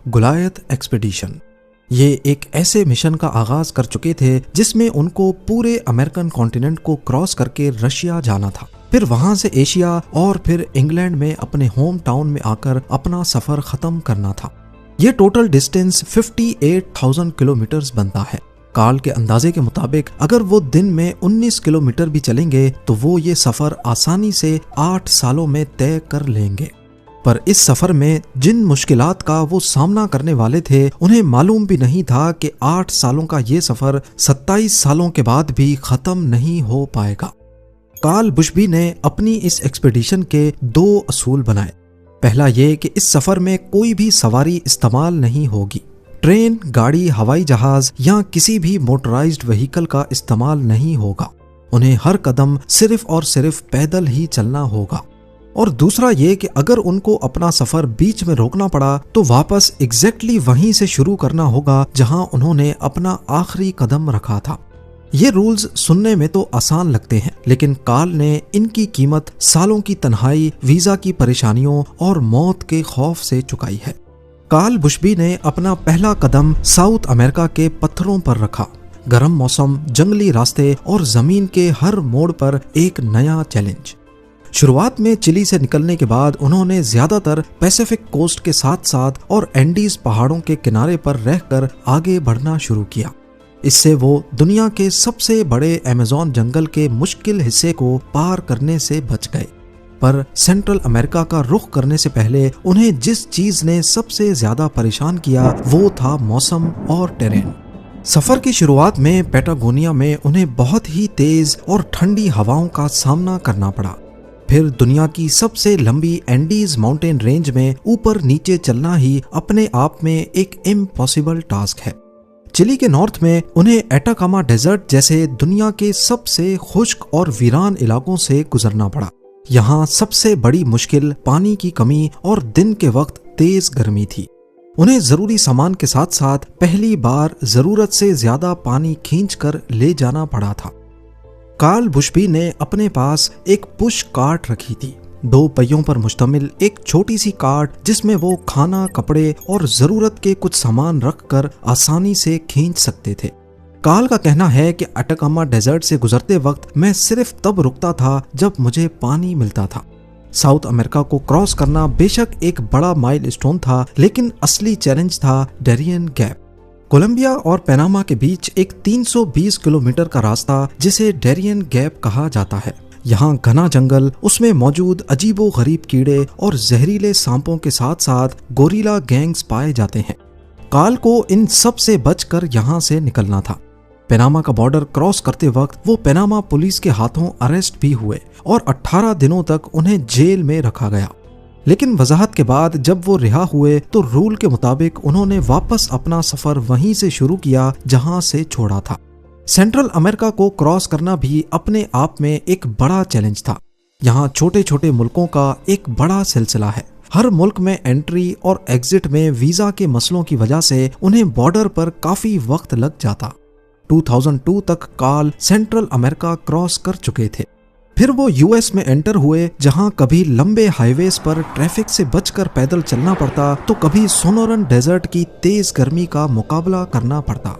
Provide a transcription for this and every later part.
गुलायत expedition. ये एक ऐसे मिशन का आगाज कर चुके थे जिसमें उनको पूरे अमेरिकन कॉन्टिनेंट को क्रॉस करके रशिया जाना था, फिर वहां से एशिया और फिर इंग्लैंड में अपने होम टाउन में आकर अपना सफर खत्म करना था। ये टोटल डिस्टेंस 58,000 किलोमीटर बनता है। कार्ल के अंदाजे के मुताबिक अगर वो दिन में 19 किलोमीटर भी चलेंगे तो वो ये सफर आसानी से 8 सालों में तय कर लेंगे। पर इस सफर में जिन मुश्किलात का वो सामना करने वाले थे उन्हें मालूम भी नहीं था कि 8 सालों का ये सफर 27 सालों के बाद भी खत्म नहीं हो पाएगा। कार्ल बुशबी ने अपनी इस एक्सपीडिशन के 2 असूल बनाए। पहला ये कि इस सफर में कोई भी सवारी इस्तेमाल नहीं होगी। ट्रेन, गाड़ी, हवाई जहाज या किसी भी मोटराइज्ड व्हीकल का इस्तेमाल नहीं होगा। उन्हें हर कदम सिर्फ और सिर्फ पैदल ही चलना होगा। और दूसरा ये कि अगर उनको अपना सफर बीच में रोकना पड़ा तो वापस एग्जैक्टली वहीं से शुरू करना होगा जहां उन्होंने अपना आखिरी कदम रखा था। ये रूल्स सुनने में तो आसान लगते हैं, लेकिन कार्ल ने इनकी कीमत सालों की तन्हाई, वीजा की परेशानियों और मौत के खौफ से चुकाई है। कार्ल बुशबी ने अपना पहला कदम साउथ अमेरिका के पत्थरों पर रखा। गर्म मौसम, जंगली रास्ते और जमीन के हर मोड़ पर एक नया चैलेंज। शुरुआत में चिली से निकलने के बाद उन्होंने ज्यादातर पैसिफिक कोस्ट के साथ साथ और एंडीज पहाड़ों के किनारे पर रहकर आगे बढ़ना शुरू किया। इससे वो दुनिया के सबसे बड़े अमेज़न जंगल के मुश्किल हिस्से को पार करने से बच गए। पर सेंट्रल अमेरिका का रुख करने से पहले उन्हें जिस चीज ने सबसे ज्यादा परेशान किया वो था मौसम और टेरेन। सफर की शुरुआत में पैटागोनिया में उन्हें बहुत ही तेज और ठंडी हवाओं का सामना करना पड़ा। फिर दुनिया की सबसे लंबी एंडीज माउंटेन रेंज में ऊपर नीचे चलना ही अपने आप में एक इम्पॉसिबल टास्क है। चिली के नॉर्थ में उन्हें एटाकामा डेजर्ट जैसे दुनिया के सबसे खुश्क और वीरान इलाकों से गुजरना पड़ा। यहाँ सबसे बड़ी मुश्किल पानी की कमी और दिन के वक्त तेज गर्मी थी। उन्हें जरूरी सामान के साथ साथ पहली बार जरूरत से ज्यादा पानी खींचकर ले जाना पड़ा था। कार्ल बुशबी ने अपने पास एक पुश कार्ट रखी थी, 2 पहियों पर मुश्तमिल एक छोटी सी कार्ट जिसमें वो खाना, कपड़े और जरूरत के कुछ सामान रखकर आसानी से खींच सकते थे। कार्ल का कहना है कि एटाकामा डेजर्ट से गुजरते वक्त मैं सिर्फ तब रुकता था जब मुझे पानी मिलता था। साउथ अमेरिका को क्रॉस करना बेशक एक बड़ा माइलस्टोन था, लेकिन असली चैलेंज था डेरियन गैप। कोलंबिया और पनामा के बीच एक 320 किलोमीटर का रास्ता जिसे डेरियन गैप कहा जाता है। यहाँ घना जंगल, उसमें मौजूद अजीबो-गरीब कीड़े और जहरीले सांपों के साथ साथ गोरिल्ला गैंग्स पाए जाते हैं। कार्ल को इन सब से बचकर यहाँ से निकलना था। पनामा का बॉर्डर क्रॉस करते वक्त वो पनामा पुलिस के हाथों अरेस्ट भी हुए और 18 दिनों तक उन्हें जेल में रखा गया। लेकिन वजाहत के बाद जब वो रिहा हुए तो रूल के मुताबिक उन्होंने वापस अपना सफर वहीं से शुरू किया जहां से छोड़ा था। सेंट्रल अमेरिका को क्रॉस करना भी अपने आप में एक बड़ा चैलेंज था। यहाँ छोटे छोटे मुल्कों का एक बड़ा सिलसिला है। हर मुल्क में एंट्री और एग्जिट में वीजा के मसलों की वजह से उन्हें बॉर्डर पर काफी वक्त लग जाता। 2002 तक कार्ल सेंट्रल अमेरिका क्रॉस कर चुके थे। फिर वो यूएस में एंटर हुए, जहां कभी लंबे हाईवेज पर ट्रैफिक से बचकर पैदल चलना पड़ता तो कभी सोनोरन डेजर्ट की तेज गर्मी का मुकाबला करना पड़ता।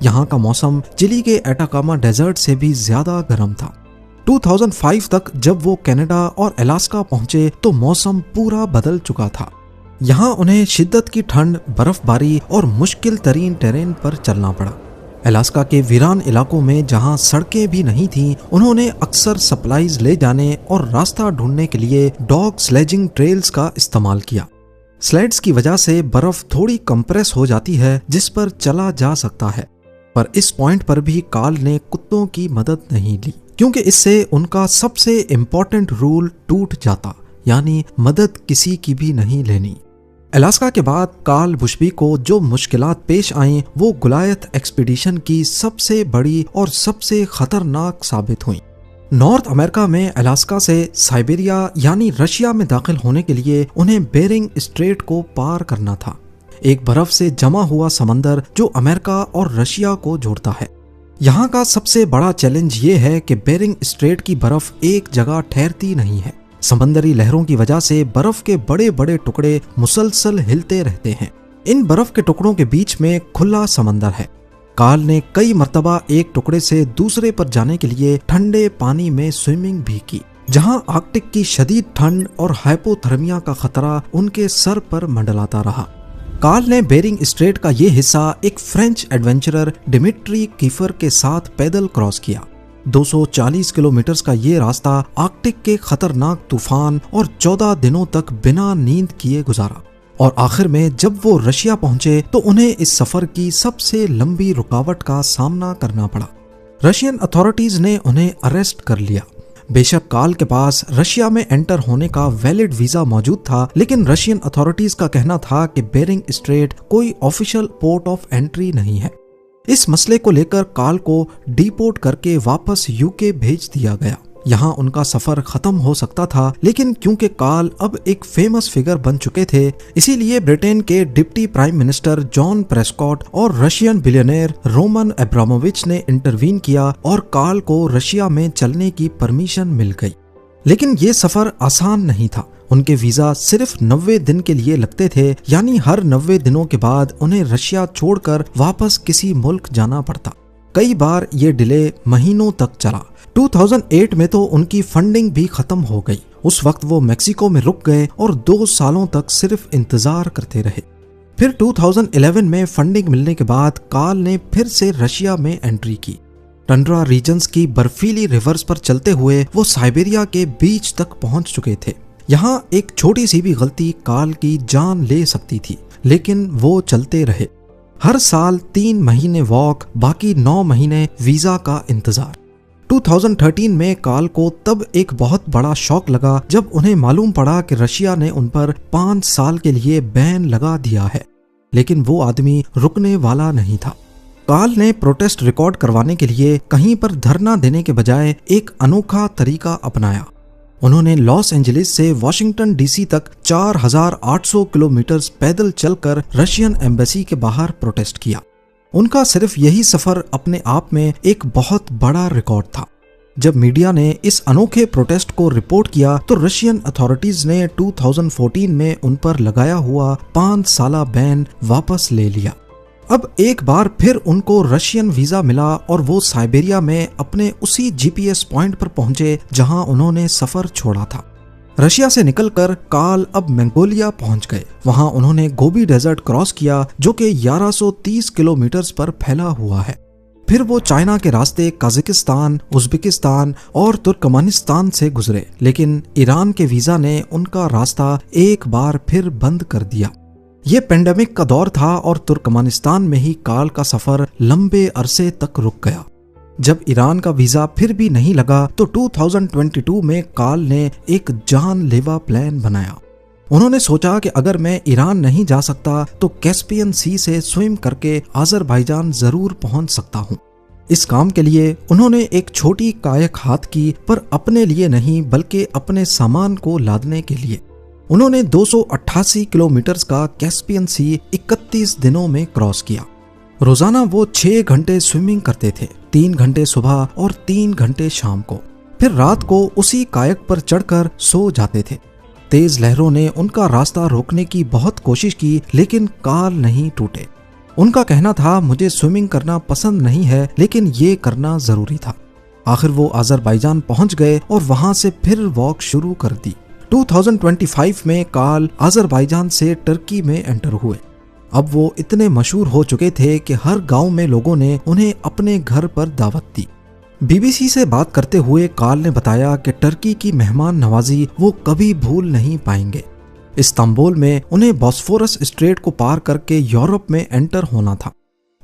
यहाँ का मौसम चिली के एटाकामा डेजर्ट से भी ज्यादा गर्म था। 2005 तक जब वो कनाडा और अलास्का पहुंचे तो मौसम पूरा बदल चुका था। यहाँ उन्हें शिद्दत की ठंड, बर्फबारी और मुश्किल तरीन टेरेन पर चलना पड़ा। अलास्का के वीरान इलाकों में जहां सड़कें भी नहीं थीं, उन्होंने अक्सर सप्लाईज ले जाने और रास्ता ढूंढने के लिए डॉग स्लेजिंग ट्रेल्स का इस्तेमाल किया। स्लेड्स की वजह से बर्फ थोड़ी कंप्रेस हो जाती है जिस पर चला जा सकता है। पर इस पॉइंट पर भी कार्ल ने कुत्तों की मदद नहीं ली, क्योंकि इससे उनका सबसे इम्पोर्टेंट रूल टूट जाता, यानी मदद किसी की भी नहीं लेनी। अलास्का के बाद कार्ल बुशबी को जो मुश्किलात पेश आईं वो गुलायत एक्सपीडिशन की सबसे बड़ी और सबसे खतरनाक साबित हुई। नॉर्थ अमेरिका में अलास्का से साइबेरिया यानी रशिया में दाखिल होने के लिए उन्हें बेरिंग स्ट्रेट को पार करना था, एक बर्फ से जमा हुआ समंदर जो अमेरिका और रशिया को जोड़ता है। यहाँ का सबसे बड़ा चैलेंज ये है कि बेरिंग स्ट्रेट की बर्फ एक जगह ठहरती नहीं है। समंदरी लहरों की वजह से बर्फ के बड़े बड़े टुकड़े मुसलसल हिलते रहते हैं। इन बर्फ के टुकड़ों के बीच में खुला समंदर है। कार्ल ने कई मर्तबा एक टुकड़े से दूसरे पर जाने के लिए ठंडे पानी में स्विमिंग भी की, जहां आर्कटिक की शदीद ठंड और हाइपोथर्मिया का खतरा उनके सर पर मंडलाता रहा। कार्ल ने बेरिंग स्ट्रेट का ये हिस्सा एक फ्रेंच एडवेंचरर डिमिट्री कीफर के साथ पैदल क्रॉस किया। 240 किलोमीटर का ये रास्ता आर्कटिक के खतरनाक तूफान और 14 दिनों तक बिना नींद किए गुजारा, और आखिर में जब वो रशिया पहुंचे तो उन्हें इस सफर की सबसे लंबी रुकावट का सामना करना पड़ा। रशियन अथॉरिटीज ने उन्हें अरेस्ट कर लिया। बेशक कार्ल के पास रशिया में एंटर होने का वैलिड वीजा मौजूद था, लेकिन रशियन अथॉरिटीज का कहना था कि बेरिंग स्ट्रेट कोई ऑफिशियल पोर्ट ऑफ एंट्री नहीं है। इस मसले को लेकर कार्ल को डिपोर्ट करके वापस यूके भेज दिया गया। यहाँ उनका सफर खत्म हो सकता था, लेकिन क्योंकि कार्ल अब एक फेमस फिगर बन चुके थे, इसीलिए ब्रिटेन के deputy prime minister John Prescott और रशियन बिलियनेयर रोमन अब्रामोविच ने इंटरवीन किया और कार्ल को रशिया में चलने की परमिशन मिल गई। लेकिन ये सफर आसान नहीं था। उनके वीजा सिर्फ 90 दिन के लिए लगते थे, यानी हर 90 दिनों के बाद उन्हें रशिया छोड़कर वापस किसी मुल्क जाना पड़ता। कई बार ये डिले महीनों तक चला। 2008 में तो उनकी फंडिंग भी खत्म हो गई। उस वक्त वो मेक्सिको में रुक गए और 2 सालों तक सिर्फ इंतजार करते रहे। फिर 2011 में फंडिंग मिलने के बाद कार्ल ने फिर से रशिया में एंट्री की। टंड्रा रीजन्स की बर्फीली रिवर्स पर चलते हुए वो साइबेरिया के बीच तक पहुंच चुके थे। यहाँ एक छोटी सी भी गलती कार्ल की जान ले सकती थी, लेकिन वो चलते रहे। हर साल 3 महीने वॉक, बाकी 9 महीने वीजा का इंतजार। 2013 में कार्ल को तब एक बहुत बड़ा शॉक लगा जब उन्हें मालूम पड़ा कि रशिया ने उन पर 5 साल के लिए बैन लगा दिया है। लेकिन वो आदमी रुकने वाला नहीं था। कार्ल ने प्रोटेस्ट रिकॉर्ड करवाने के लिए कहीं पर धरना देने के बजाय एक अनोखा तरीका अपनाया। उन्होंने लॉस एंजलिस से वॉशिंगटन डीसी तक 4800 किलोमीटर पैदल चलकर रशियन एम्बेसी के बाहर प्रोटेस्ट किया। उनका सिर्फ यही सफर अपने आप में एक बहुत बड़ा रिकॉर्ड था। जब मीडिया ने इस अनोखे प्रोटेस्ट को रिपोर्ट किया तो रशियन अथॉरिटीज ने 2014 में उन पर लगाया हुआ 5 साला बैन वापस ले लिया। अब एक बार फिर उनको रशियन वीजा मिला और वो साइबेरिया में अपने उसी जीपीएस पॉइंट पर पहुंचे जहां उन्होंने सफर छोड़ा था। रशिया से निकलकर कार्ल अब मंगोलिया पहुंच गए। वहां उन्होंने गोबी डेजर्ट क्रॉस किया, जो कि 1130 किलोमीटर पर फैला हुआ है। फिर वो चाइना के रास्ते कजाकिस्तान, उज्बेकिस्तान और तुर्कमेनिस्तान से गुजरे, लेकिन ईरान के वीजा ने उनका रास्ता एक बार फिर बंद कर दिया। ये पेंडेमिक का दौर था और तुर्कमेनिस्तान में ही कार्ल का सफर लंबे अरसे तक रुक गया। जब ईरान का वीजा फिर भी नहीं लगा तो 2022 में कार्ल ने एक जानलेवा प्लान बनाया। उन्होंने सोचा कि अगर मैं ईरान नहीं जा सकता तो कैस्पियन सी से स्विम करके अजरबैजान जरूर पहुंच सकता हूं। इस काम के लिए उन्होंने एक छोटी कायक हाथ की, पर अपने लिए नहीं बल्कि अपने सामान को लादने के लिए। उन्होंने 288 किलोमीटर का कैस्पियन सी 31 दिनों में क्रॉस किया। रोजाना वो 6 घंटे स्विमिंग करते थे, 3 घंटे सुबह और 3 घंटे शाम को। फिर रात को उसी कायक पर चढ़कर सो जाते थे। तेज लहरों ने उनका रास्ता रोकने की बहुत कोशिश की, लेकिन कार्ल नहीं टूटे। उनका कहना था, मुझे स्विमिंग करना पसंद नहीं है, लेकिन ये करना जरूरी था। आखिर वो अजरबैजान पहुंच गए और वहां से फिर वॉक शुरू कर दी। 2025 में कार्ल अजरबैजान से टर्की में एंटर हुए। अब वो इतने मशहूर हो चुके थे कि हर गांव में लोगों ने उन्हें अपने घर पर दावत दी। बीबीसी से बात करते हुए कार्ल ने बताया कि टर्की की मेहमान नवाजी वो कभी भूल नहीं पाएंगे। इस्तांबुल में उन्हें बॉस्फोरस स्ट्रेट को पार करके यूरोप में एंटर होना था।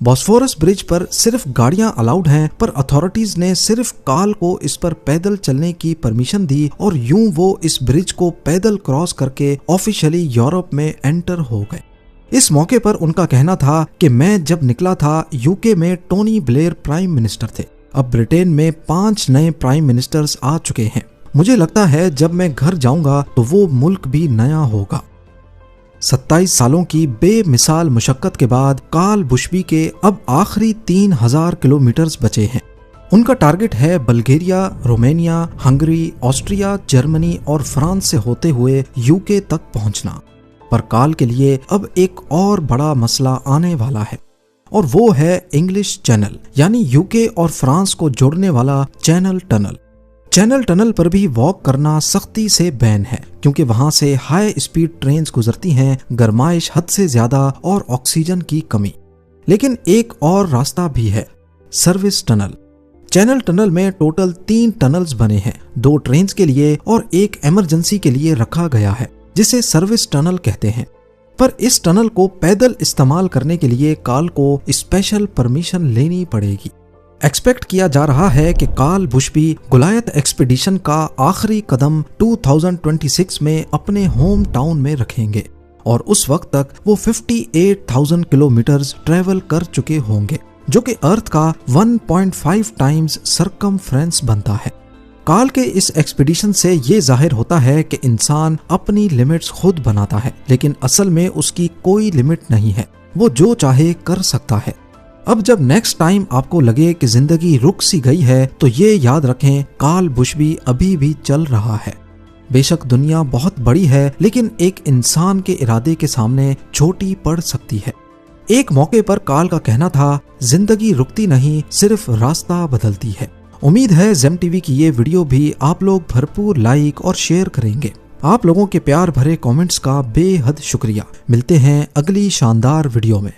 बॉस्फोरस ब्रिज पर सिर्फ गाड़ियां अलाउड हैं, पर अथॉरिटीज ने सिर्फ कार्ल को इस पर पैदल चलने की परमिशन दी और यूं वो इस ब्रिज को पैदल क्रॉस करके ऑफिशियली यूरोप में एंटर हो गए। इस मौके पर उनका कहना था कि मैं जब निकला था यूके में टोनी ब्लेयर प्राइम मिनिस्टर थे, अब ब्रिटेन में 5 नए प्राइम मिनिस्टर्स आ चुके हैं। मुझे लगता है जब मैं घर जाऊंगा तो वो मुल्क भी नया होगा। 27 सालों की बेमिसाल मुशक्कत के बाद कार्ल बुशबी के अब आखिरी 3000 किलोमीटर बचे हैं। उनका टारगेट है Bulgaria, Romania, Hungary, Austria, Germany और फ्रांस से होते हुए यूके तक पहुंचना। पर कार्ल के लिए अब एक और बड़ा मसला आने वाला है और वो है इंग्लिश चैनल, यानी यूके और फ्रांस को जोड़ने वाला चैनल टनल। चैनल टनल पर भी वॉक करना सख्ती से बैन है क्योंकि वहां से हाई स्पीड ट्रेन्स गुजरती हैं, गर्माइश हद से ज्यादा और ऑक्सीजन की कमी। लेकिन एक और रास्ता भी है, सर्विस टनल। चैनल टनल में टोटल 3 टनल्स बने हैं, 2 ट्रेन्स के लिए और एक इमरजेंसी के लिए रखा गया है, जिसे सर्विस टनल कहते हैं। पर इस टनल को पैदल इस्तेमाल करने के लिए कार्ल को स्पेशल परमिशन लेनी पड़ेगी। एक्सपेक्ट किया जा रहा है कि कार्ल बुशबी गुलायत एक्सपीडिशन का आखिरी कदम 2026 में अपने होम टाउन में रखेंगे और उस वक्त तक वो 58,000 किलोमीटर ट्रेवल कर चुके होंगे, जो कि अर्थ का 1.5 टाइम्स सरकमफ्रेंस बनता है। कार्ल के इस एक्सपीडिशन से ये जाहिर होता है कि इंसान अपनी लिमिट्स खुद बनाता है, लेकिन असल में उसकी कोई लिमिट नहीं है, वो जो चाहे कर सकता है। अब जब नेक्स्ट टाइम आपको लगे कि जिंदगी रुक सी गई है तो ये याद रखें, कार्ल बुशबी अभी भी चल रहा है। बेशक दुनिया बहुत बड़ी है, लेकिन एक इंसान के इरादे के सामने छोटी पड़ सकती है। एक मौके पर कार्ल का कहना था, जिंदगी रुकती नहीं, सिर्फ रास्ता बदलती है। उम्मीद है जेम टीवी की ये वीडियो भी आप लोग भरपूर लाइक और शेयर करेंगे। आप लोगों के प्यार भरे कमेंट्स का बेहद शुक्रिया। मिलते हैं अगली शानदार वीडियो में।